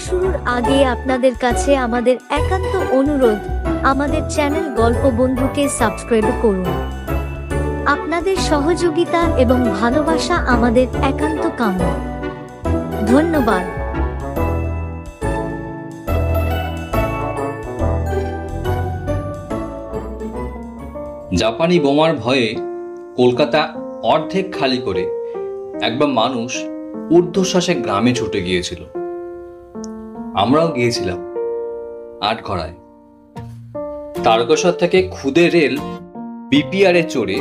শুরুর আগে আপনাদের কাছে আমাদের একান্ত অনুরোধ, আমাদের চ্যানেল গল্প বন্ধুকে সাবস্ক্রাইব করুন। আপনাদের সহযোগিতা এবং ভালোবাসা আমাদের একান্ত কাম্য। ধন্যবাদ। জাপানি বোমার ভয়ে কলকাতা অর্ধেক খালি করে একবার মানুষ ঊর্ধ্বশ্বাসে গ্রামে ছুটে গিয়েছিল। আমরাও গিয়েছিলাম আটঘরায়। তারকেশ্বর থেকে খুদে রেল বিপিআর এ চড়ে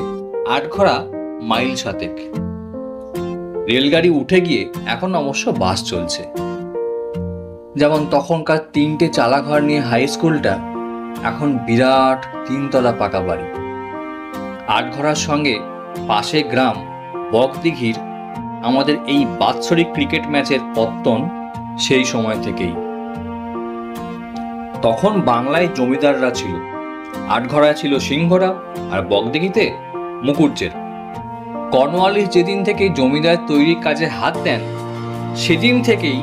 আটঘরা মাইল 7 রেলগাড়ি উঠে গিয়ে এখন অবশ্য বাস চলছে। যেমন তখনকার 3টে চালাঘর নিয়ে হাই স্কুলটা এখন বিরাট 3তলা পাকা বাড়ি। আটঘরার সঙ্গে পাশে গ্রাম বকদিঘির আমাদের এই বাৎসরিক ক্রিকেট ম্যাচের পত্তন সেই সময় থেকেই। তখন বাংলায় জমিদাররা ছিল, আটঘরায় ছিল সিংহরা আর বকদিঘিতে মুকুটজের। কর্নওয়ালিস যেদিন থেকে জমিদার তৈরি কাজে হাত দেন সেদিন থেকেই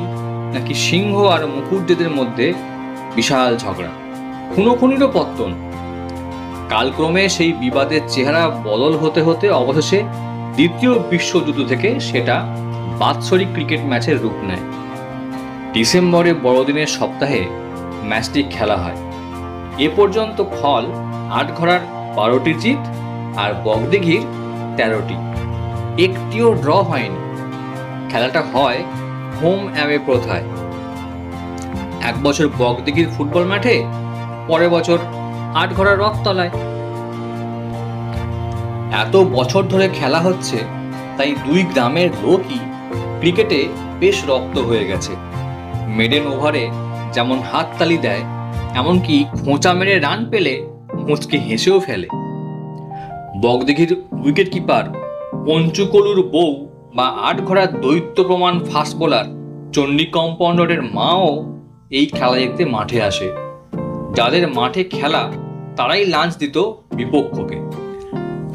নাকি সিংহ আর মুকুটজেদের মধ্যে বিশাল ঝগড়া, খুনোখুনিরও পত্তন। কালক্রমে সেই বিবাদের চেহারা বদল হতে হতে অবশেষে দ্বিতীয় বিশ্বযুদ্ধ থেকে সেটা বাৎসরিক ক্রিকেট ম্যাচের রূপ নেয়। ডিসেম্বরে বড়দিনের সপ্তাহে ম্যাচটি খেলা হয়। এ পর্যন্ত ফল আটঘরার 12টি জিত আর বকদিঘির 13টি। একটিও ড্র হয়নি। খেলাটা হয় হোম অ্যাওয়ে প্রথায়। এক বছর বকদিঘির ফুটবল মাঠে, পরের বছর আটঘরার রথতলায়। এত বছর ধরে খেলা হচ্ছে তাই দুই গ্রামের লোকই ক্রিকেটে বেশ রপ্ত হয়ে গেছে। মেডেন ওভারে যেমন হাততালি দেয়, এমনকি খোঁচা মেরে রান পেলে মুচকে হেসেও ফেলে। বকদিঘির উইকেট কিপার পঞ্চুকলুর বউ বা আটঘরার দৈত্য প্রমাণ ফাস্ট বোলার চণ্ডী কম্পাউন্ডারের মাও এই খেলা দেখতে মাঠে আসে। যাদের মাঠে খেলা তারাই লাঞ্চ দিত বিপক্ষকে।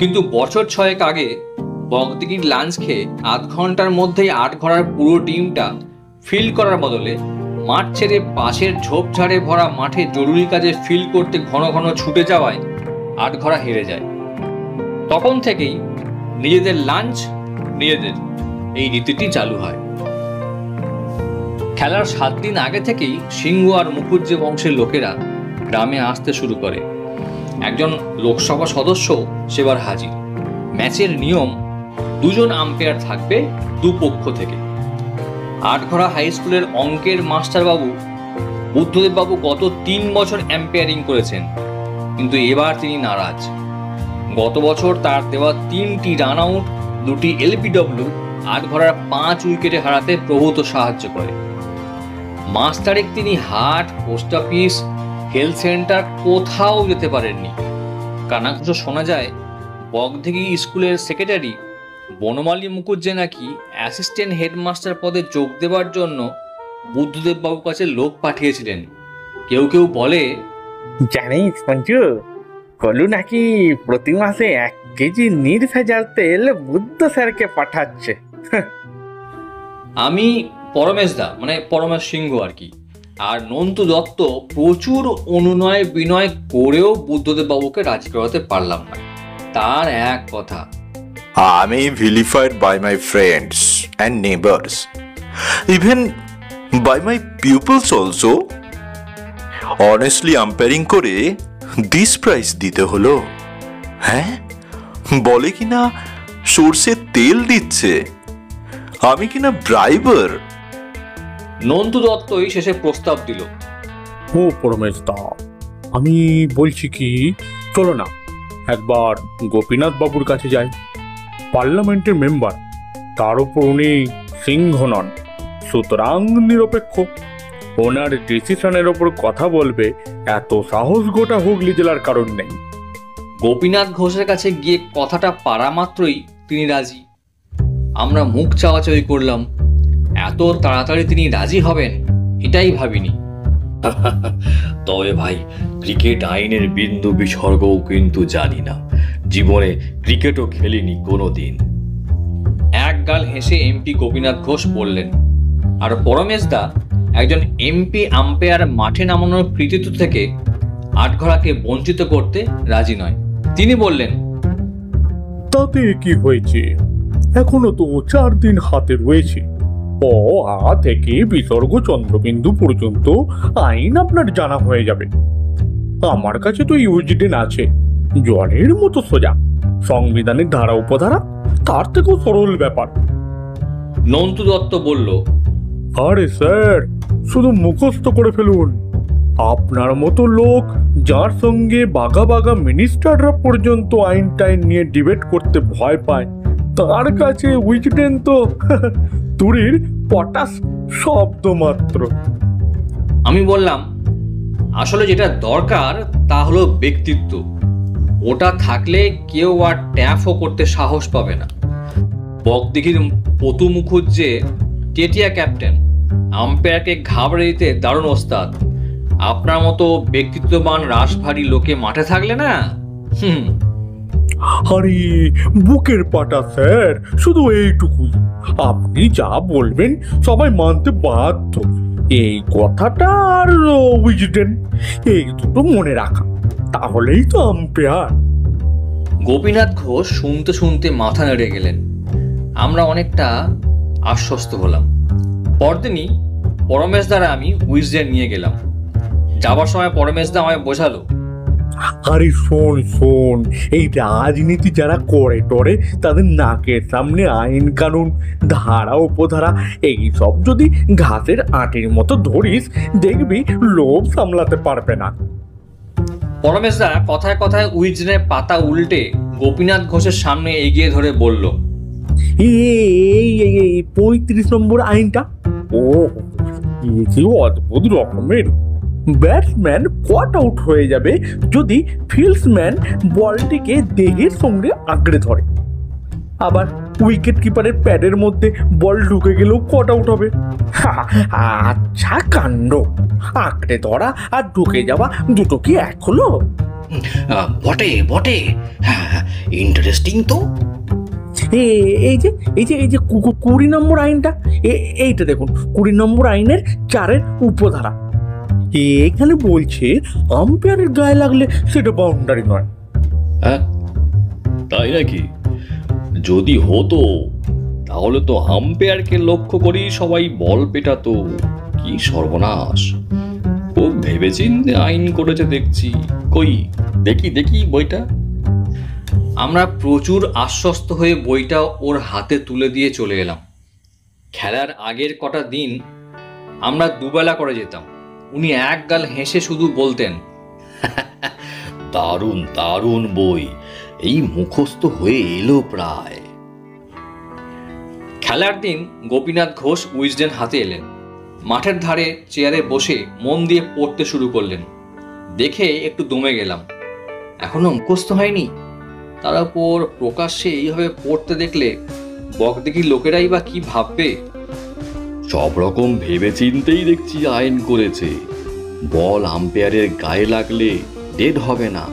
কিন্তু বছর 6 আগে বকদিঘির লাঞ্চ খেয়ে আধ ঘন্টার মধ্যেই আটঘরার পুরো টিমটা ফিল্ড করার বদলে মাঠ ছেড়ে পাশের ঝোপঝাড়ে ভরা মাঠে জরুরি কাজে ফিল্ড করতে ঘন ঘন ছুটে যাওয়ায় আটঘরা হেরে যায়। তখন থেকেই নিজেদের লাঞ্চ নিজেদের এই রীতিটি চালু হয়। খেলার 7 দিন আগে থেকেই সিংহ আর মুকুটজে বংশের লোকেরা গ্রামে আসতে শুরু করে। একজন লোকসভা সদস্য সেবার হাজির। ম্যাচের নিয়ম, 2 জন আম্পায়ার থাকবে দুপক্ষ থেকে। আটঘরা হাই স্কুলের অঙ্কের মাস্টারবাবু বুদ্ধদেব বাবু গত 3 বছর আম্পায়ারিং করেছেন, কিন্তু এবার তিনি নারাজ। গত বছর তার দেওয়া 3টি রান আউট, 2টি এলবিডব্লিউ আটঘরার 5 উইকেটে হারাতে প্রভূত সাহায্য করে। মাস তারিখ তিনি হাট, পোস্ট অফিস, হেলথ সেন্টার কোথাও যেতে পারেননি। কানাঘুষো শোনা যায় বকদিঘি স্কুলের সেক্রেটারি বনমালী মুকুটজে নাকি অ্যাসিস্ট্যান্ট হেডমাস্টার পদে যোগ দেওয়ার জন্য বুদ্ধদেব বাবুর কাছে লোক পাঠিয়েছিলেন। কেউ কেউ বলে, জানিস পঞ্চু, কলু নাকি প্রতি মাসে 1 কেজি নির্ভেজাল তেল বুদ্ধ স্যারকে পাঠাচ্ছে। আমি পরমেশদা মানে পরমেশ সিংহ আর কি, আর নন্তু দত্ত প্রচুর অনুনয় বিনয় করেও বুদ্ধদেব বাবুকে রাজি করাতে পারলাম না। তার এক কথা, আমি vilified by my friends and neighbors, even by my pupils also. Honestly umpiring করে this price দিতে হলো। হ্যাঁ, বলে কিনা সরষের তেল দিচ্ছে, আমি কিনা ব্রাইবার। নন্তু দত্তই শেষে প্রস্তাব দিল, ও পরমেশ দা, আমি বলছি কি, চলো না একবার গোপীনাথ বাবুর কাছে যাই। পার্লামেন্টের মেম্বার, তার উপর উনি সিংহ নন, সুতরাং নিরপেক্ষ। ওনার ডিসিশনের ওপর কথা বলবে এত সাহস গোটা হুগলি জেলার কারণ নেই। গোপীনাথ ঘোষের কাছে গিয়ে কথাটা পারা মাত্রই তিনি রাজি। আমরা মুখ চাওয়াচাওয়ি করলাম। এত তাড়াতাড়ি তিনি রাজি হবেন এটাই ভাবিনি। তবে ভাই, ক্রিকেট আইনের বিন্দু বিসর্গও কিন্তু জানি না, জীবনে ক্রিকেটও খেলিনি কোনোদিন। এক গাল হেসে এমপি গোপীনাথ ঘোষ বললেন, আর পরমেশদা একজন এমপি আম্পায়ার মাঠে নামানোর কৃতিত্ব থেকে আটঘরাকে বঞ্চিত করতে রাজি নয়। তিনি বললেন, তাতে কি হয়েছে? এখনো তো 4 দিন হাতে রয়েছে। আ থেকে বিসর্গ চন্দ্রবিন্দু পর্যন্ত আইন আপনার জানা হয়ে যাবে। আমার কাছে তো ইউজিডেন আছে, জলের মতো সোজা। সংবিধানের ধারা উপধারা তার থেকেও সরল ব্যাপার। নন্তু দত্ত বলল, আরে স্যার, শুধু মুখস্থ করে ফেলুন। আপনার মতো লোক, যার সঙ্গে বাঘা বাঘা মিনিস্টাররা পর্যন্ত আইন টাইন নিয়ে ডিবেট করতে ভয় পায়, তার কাছে উইজডেন তো তুরির পটাশ শব্দ মাত্র। আমি বললাম, আসলে যেটা দরকার তা হলো ব্যক্তিত্ব। ওটা থাকলে কেউ আর ট্যাফও করতে সাহস পাবে না। বকদিঘির পতু মুখুজ্জে টেটিয়া ক্যাপ্টেন, আম্পায়ারকে ঘাবড়ে দিতে দারুণ ওস্তাদ। আপনার মতো ব্যক্তিত্ববান রাশভারী লোকে মাঠে থাকলে না, আরে বুকের পাটা স্যার, শুধু এইটুকু, আপনি যা বলবেন সবাই মানতে বাধ্য। এই কথাটা আর উইজডেন, এই দুটো মনে রাখা, তাহলেই তো আম্পায়ার। গোপীনাথ ঘোষ শুনতে শুনতে মাথা নেড়ে গেলেন। আমরা অনেকটা আশ্বস্ত হলাম। পরদিনই পরমেশ দ্বারা আমি উইজডেন নিয়ে গেলাম। যাবার সময় পরমেশ দা আমায় বোঝালো, আরে শোন, এই রাজনীতি যারা করে টরে, তাদের নাকের সামনে আইন কানুন ধারা উপধারা এইসব যদি ঘাসের আটির মতো ধরিস, দেখবি লোভ সামলাতে পারবে না। পরমেশ দা কথায় কথায় উইজডেনের পাতা উল্টে গোপীনাথ ঘোষের সামনে এগিয়ে ধরে বলল, এই 35 নম্বর আইনটা, ও কি অদ্ভুত রকমের। ব্যাটসম্যান কট আউট হয়ে যাবে যদি ফিল্ডসম্যান বলটিকে দেহের সঙ্গে আঁকড়ে ধরে। আবার উইকেট কিপারের প্যাডের মধ্যে বল ঢুকে গেলেও কট আউট হবে। আচ্ছা কাণ্ড, আঁকড়ে ধরা আর ঢুকে যাওয়া দুটো কি এক হলো? বটে, ইন্টারেস্টিং তো। এই যে 20 নম্বর আইনটা, এইটা দেখুন, 20 নম্বর আইনের 4-এর উপধারা। এখানে বলছে আম্পায়ারের গায়ে লাগলে সেটা বাউন্ডারি নয়। হ্যাঁ, তাই নাকি? যদি হতো তাহলে তো আম্পায়ারকে লক্ষ্য করেই সবাই বল পেটাতো। কি সর্বনাশ! খুব ভেবেচিন্তে আইন করেছে দেখছি। কই দেখি বইটা। আমরা প্রচুর আশ্বস্ত হয়ে বইটা ওর হাতে তুলে দিয়ে চলে এলাম। খেলার আগের কটা দিন আমরা দুবেলা করে যেতাম। উনি এক গাল হেসে শুধু বলতেন, দারুণ বই, এই মুখস্থ হয়ে এলো প্রায়। খেলার দিন গোপীনাথ ঘোষ উইজডেন হাতে এলেন। মাঠের ধারে চেয়ারে বসে মন দিয়ে পড়তে শুরু করলেন। দেখে একটু দমে গেলাম। এখনো মুখস্থ হয়নি, তার উপর প্রকাশ্যে এইভাবে পড়তে দেখলে বকদিঘির লোকেরাই বা কি ভাববে। সব রকম ভেবেচিন্তেই দেখছি আইন করেছে। বল আম্পায়ারের গায়ে লাগলে ডেড হবে না,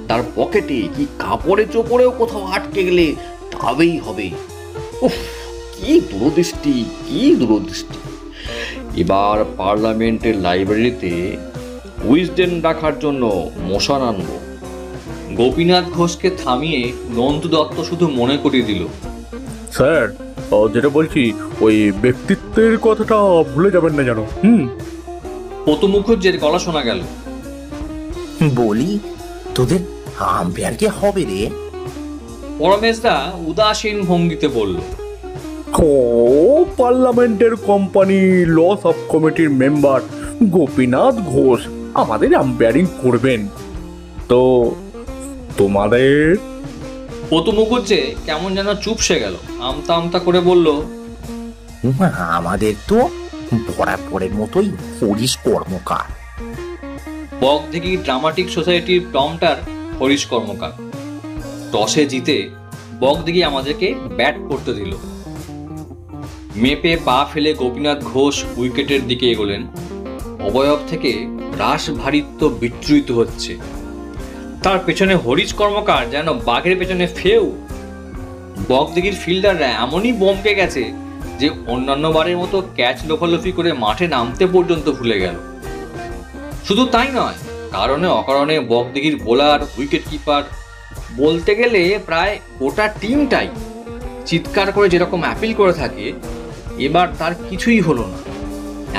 তার পকেটে কি কাপড়ে চোপড়েও কোথাও আটকে গেলে তবেই হবে। উফ, কি দূরদৃষ্টি! এবার পার্লামেন্টের লাইব্রেরিতে উইজডেন রাখার জন্য মশান আনবো। গোপীনাথ ঘোষকে থামিয়ে নন্তু দত্ত শুধু মনে করিয়ে দিল, স্যার, যেটা বলছি, ওই ব্যক্তিত্বের কথাটা ভুলে যাবেন না জানো। পতু মুখুজ্জের গলা শোনা গেল, বলি, তোদের আম্পায়ার কে হবে রে? পরমেশ দা উদাসীন ভঙ্গিতে বলল, ও পার্লামেন্টের কোম্পানি ল সাব কমিটির মেম্বার গোপীনাথ ঘোষ আমাদের আম্পায়ারিং করবেন। তো তোমাদের? পতু মুখুজ্জে কেমন যেন চুপসে গেল, আমতা আমতা করে বলল, আমাদের তো বরাবরের মতোই হরিশ কর্মকার। বকদিঘি ড্রামাটিক সোসাইটির প্রম্পটার হরিশ কর্মকার। টসে জিতে বকদিঘি আমাদেরকে ব্যাট করতে দিল। মেপে পা ফেলে গোপীনাথ ঘোষ উইকেটের দিকে এগোলেন। অবয়ব থেকে রাশ ভারিত্ব বিচ্ছুরিত হচ্ছে। তার পেছনে হরিশ কর্মকার যেন বাঘের পেছনে ফেউ। বকদিঘির ফিল্ডাররা এমনই বমকে গেছে, যে অন্যান্য বারের মতো ক্যাচ লোফালোফি করে মাঠে নামতে পর্যন্ত ভুলে গেল। শুধু তাই নয়, কারণে অকারণে বকদিঘির বোলার, উইকেট কিপার, বলতে গেলে প্রায় গোটা টিমটাই চিৎকার করে যেরকম অ্যাপিল করে থাকে, এবার তার কিছুই হলো না।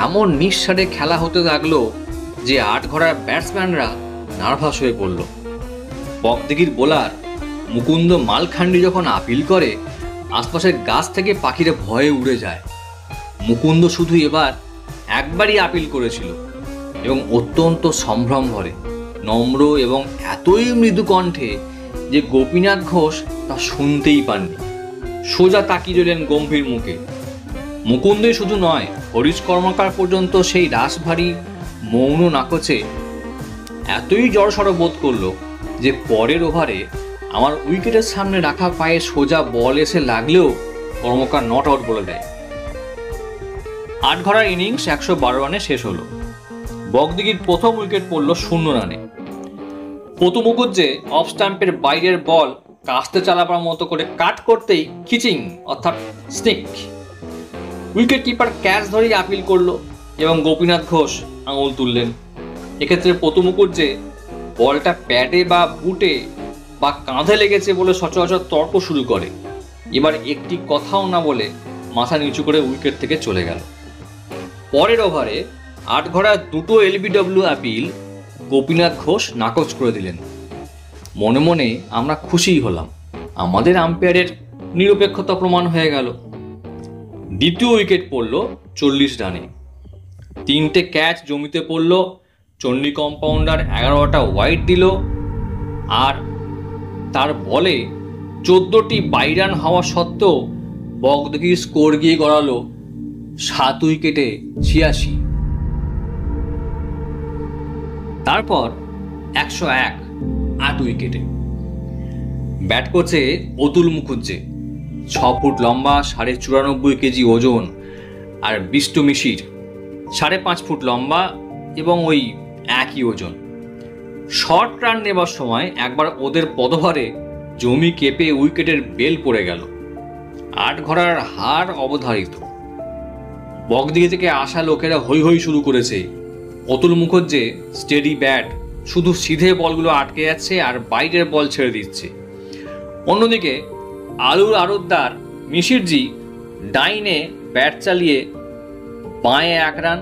এমন নিঃসাড়ে খেলা হতে লাগলো যে আটঘরার ব্যাটসম্যানরা নার্ভাস হয়ে পড়ল। বকদিঘির বোলার মুকুন্দ মালখান্ডি যখন আপিল করে, আশপাশের গাছ থেকে পাখিরা ভয়ে উড়ে যায়। মুকুন্দ শুধু এবার একবারই আপিল করেছিল এবং অত্যন্ত সম্ভ্রম ভরে, নম্র এবং এতই মৃদু কণ্ঠে যে গোপীনাথ ঘোষ তা শুনতেই পাননি। সোজা তাকিয়ে রইলেন গম্ভীর মুখে। মুকুন্দই শুধু নয়, হরিশ কর্মকার পর্যন্ত সেই রাশভারী মৌন নাকচে এতই জড়সড় বোধ করলো যে পরের ওভারে আমার উইকেটের সামনে রাখা পায়ে সোজা বল এসে লাগলেও কর্মকার নট আউট বলে দেয়। আটঘরার ইনিংস 112 রানে শেষ হলো। বকদিঘির প্রথম উইকেট পড়ল 0 রানে। পতু মুখুজ্জে অফ স্টাম্পের বাইরের বল কাস্তে চালাবার মতো করে কাট করতেই খিচিং অর্থাৎ স্নিক। উইকেট কিপার ক্যাচ ধরেই আপিল করলো এবং গোপীনাথ ঘোষ আঙুল তুললেন। এক্ষেত্রে পতু মুখুজ্জে বলটা প্যাডে বা বুটে বা কাঁধে লেগেছে বলে সচরাচর তর্ক শুরু করে। এবার একটি কথাও না বলে মাথা নিচু করে উইকেট থেকে চলে গেল। পরের ওভারে আটঘরা দুটো এলবিডব্লিউ আপিল গোপীনাথ ঘোষ নাকচ করে দিলেন। মনে মনে আমরা খুশিই হলাম, আমাদের আম্পায়ারের নিরপেক্ষতা প্রমাণ হয়ে গেল। দ্বিতীয় উইকেট পড়ল 40 রানে। 3টে ক্যাচ জমিতে পড়ল। চণ্ডী কম্পাউন্ডার 11টা ওয়াইড দিল আর তার বলে 14টি বাই রান হওয়া সত্ত্বেও বকদিঘির স্কোর গিয়ে গড়ালো 7 উইকেটে 86। তারপর 101 8 উইকেটে। ব্যাট করছে অতুল মুখুজ্জে, 6 ফুট লম্বা, 94.5 কেজি ওজন, আর বিষ্টু মিশির 5.5 ফুট লম্বা এবং ওই একই ওজন। শর্ট রান নেবার সময় একবার ওদের পদভারে জমি কেঁপে উইকেটের বেল পড়ে গেল। আটঘরার হার অবধারিত। বকদিঘি থেকে আসা লোকেরা হৈ হৈ শুরু করেছে। অতুল মুখুজ্জে স্টেডি ব্যাট, শুধু সিধে বলগুলো আটকে যাচ্ছে আর বাইরের বল ছেড়ে দিচ্ছে। অন্যদিকে আলুর আড়তদার মিশিরজি ডাইনে ব্যাট চালিয়ে বাঁয়ে 1 রান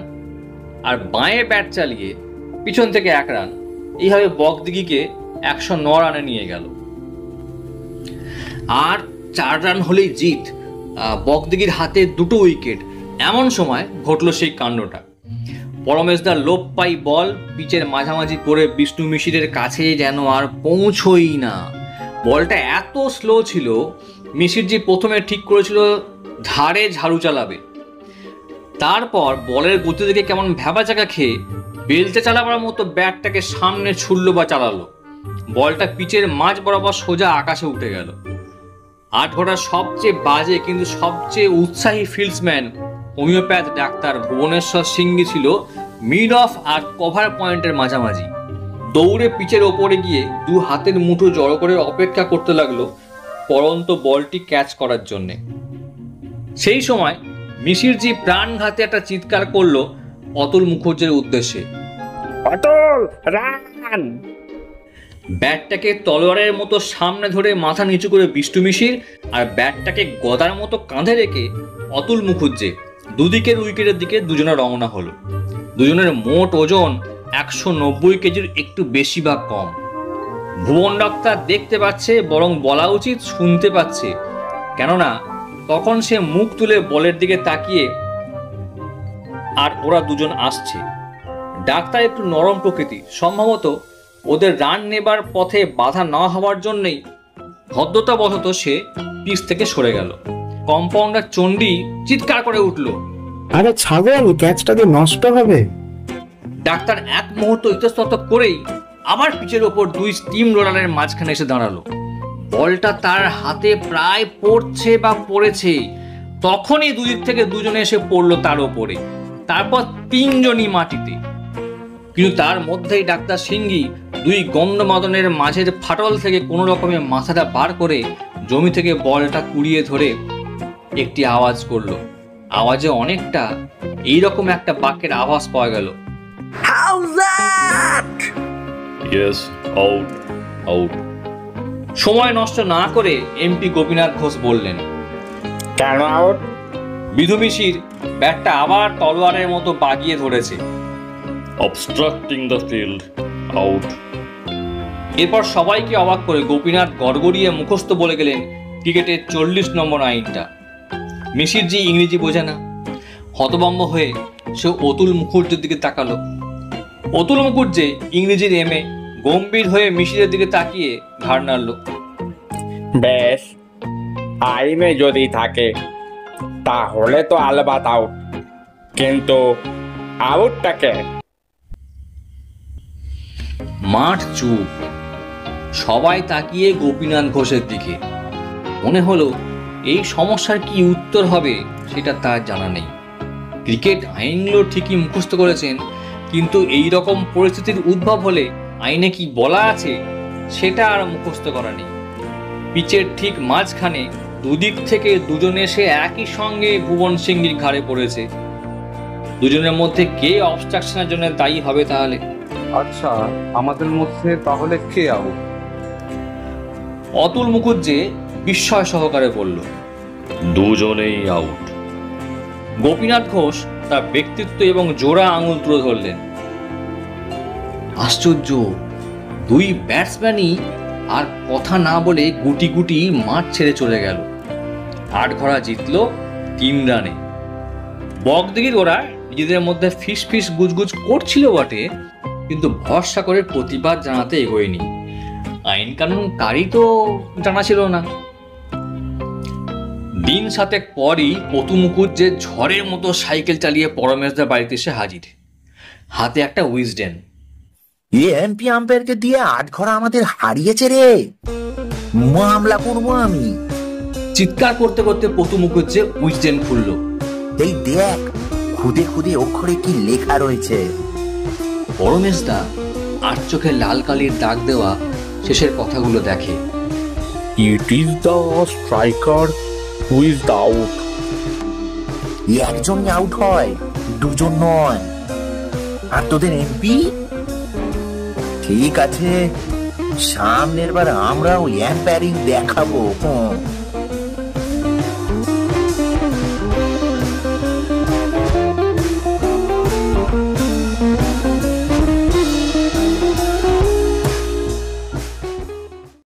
আর বাঁয়ে ব্যাট চালিয়ে পিছন থেকে 1 রান, এইভাবে বকদিঘিকে 109 রানে নিয়ে গেল। আর 4 রান হলেই জিত, বকদিঘির হাতে 2টো উইকেট। এমন সময় ঘটল সেই কাণ্ডটা। পরমেশদার লোপ পাই বল পিচের মাঝামাঝি করে বিষ্ণু মিশিরের কাছে যেন আর পৌঁছই না। বলটা এত স্লো ছিল, মিশিরজি প্রথমে ঠিক করেছিল ধারে ঝাড়ু চালাবে, তারপর বলের গতি থেকে কেমন ভ্যাবাচাকা খেয়ে বেলচা চালাবার মতো ব্যাটটাকে সামনে ছুড়লো বা চালালো। বলটা পিচের মাঝ বরাবর সোজা আকাশে উঠে গেল। আটঘরার সবচেয়ে বাজে কিন্তু সবচেয়ে উৎসাহী ফিল্ডসম্যান হোমিওপ্যাথ ডাক্তার ভুবনেশ্বর সিংহি ছিল মিড অফ আর কভার পয়েন্টের মাঝামাঝি। দৌড়ে পিচের ওপরে গিয়ে 2 হাতের মুঠো জড়ো করে অপেক্ষা করতে লাগলো পরন্ত বলটি ক্যাচ করার জন্যে। সেই সময় মিশিরজি প্রাণঘাতে একটা চিৎকার করলো অতুল মুখুজ্জের উদ্দেশ্যে, অতুল রান! ব্যাটটাকে তলোয়ারের মতো সামনে ধরে মাথা নিচু করে বিষ্টু মিশির আর ব্যাটটাকে গদার মতো কাঁধে রেখে অতুল মুখুজ্জে দুদিকের উইকেটের দিকে দুজনে রওনা হলো। দুজনের মোট ওজন 190 কেজির একটু বেশি বা কম। ভুবন ডাক্তার দেখতে পাচ্ছে, বরং বলা উচিত শুনতে পাচ্ছে, কেননা তখন সে মুখ তুলে বলের দিকে তাকিয়ে আর ওরা দুজন আসছে। ডাক্তার একটু নরম প্রকৃতি, সম্ভবত ওদের রান নেবার পথে বাধা না হওয়ার জন্যই ভদ্রতাবশত সে পিচ থেকে সরে গেল। কম্পাউন্ডার চণ্ডী চিৎকার করে উঠল, আরে ছাগল, ক্যাচটা দিয়ে নষ্ট হবে। ডাক্তার এক মুহূর্ত ইতস্তত করেই আবার পিচের ওপর 2 স্টিম রোলারের মাঝখানে এসে দাঁড়ালো। বলটা তার হাতে প্রায় পড়ছে বা পড়েছে, তখনই দুদিক থেকে দুজনে এসে পড়লো তার ওপরে, তারপর 3 জনই মাটিতে। কিন্তু তার মধ্যেই ডাক্তার সিংহি 2 গন্ডমাদনের মাঝের ফাটল থেকে কোনো রকমে মাথাটা বার করে জমি থেকে বলটা কুড়িয়ে ধরে একটি আওয়াজ করলো, আওয়াজে অনেকটা এইরকম একটা বাক্যের আভাস পাওয়া গেল। Yes, out, out. সময় নষ্ট না করে এমপি গোপীনাথ ঘোষ বললেন, কেন আউট? বিধু মিশির ব্যাটটা আবার তলোয়ারের মতো বাগিয়ে ধরেছে। Obstructing the field, out. এরপর সবাইকে অবাক করে গোপীনাথ গড়গড়িয়ে মুখস্থ বলে গেলেন ক্রিকেটের 40 নম্বর আইনটা। মিশির যে ইংরেজি বোঝে না, হতভম্ব হয়ে সে অতুল মুখুজ্জের দিকে তাকালো। অতুল মুখুজ্জে ইংরেজির এমএ গম্ভীর হয়ে মিশিরের দিকে তাকিয়ে ঘাড় নাড়ল। বেশ, আইনে যদি থাকে তাহলে তো আলবাত আউট, কিন্তু আউটটাকে? মাঠ চুপ, সবাই তাকিয়ে গোপীনাথ ঘোষের দিকে। মনে হলো এই সমস্যার কি উত্তর হবে সেটা তার জানা নেই। ক্রিকেট আইনগুলো ঠিকই মুখস্থ করেছেন, কিন্তু এই রকম পরিস্থিতির উদ্ভব হলে আইনে কি বলা আছে সেটা আর মুখস্থ করা নেই। পিচের ঠিক মাঝখানে দুদিক থেকে দুজনে এসে একই সঙ্গে ভুবন সিংহির ঘাড়ে পড়েছে। দুজনের মধ্যে কে অবস্ট্রাকশনের জন্য দায়ী হবে তাহলে? আচ্ছা, আমাদের মধ্যে তাহলে কে আউট? অতুল মুখুজ্জে বিস্ময় সহকারে বলল, দুজনেই আউট। গোপীনাথ ঘোষ তার ব্যক্তিত্ব এবং জোড়া আঙুল তুলে ধরলেন। আশ্চর্য, দুই ব্যাটসম্যানই আর কথা না বলে গুটি গুটি মাঠ ছেড়ে চলে গেল। 8 ঘোড়া জিতল 3 রানে। বগদিঘির ওরা নিজেদের মধ্যে ফিস ফিস গুজগুজ করছিল বটে, কিন্তু ভরসা করে প্রতিবাদ জানাতে এগোয়নি। আইন কানুন কারই তো জানা ছিল না। দিন 7 পরই পতু মুখুজ্জে ঝড়ের মতো সাইকেল চালিয়ে পরমেশদার বাড়িতে এসে হাজির, হাতে একটা উইজডেন। এমপি আম্পায়ারকে দিয়ে 8 ঘোড়া আমাদের হারিয়েছে রে, মামলা করবো আমি। চিৎকার করতে করতে পতু মুখুজ্জে উইজডেন খুলল। এই দেখ, খুদে খুদে অক্ষরে কি লেখা রয়েছে। পরমেশদা আর চোখে লাল কালির দাগ দেওয়া শেষের কথাগুলো দেখে। It is the striker who is the out. একজন আউট হয়, দুজন নয়। আর তোদের এমপি? ঠিক আছে, সামনের বার আমরাও এম্পায়ারিং দেখাবো।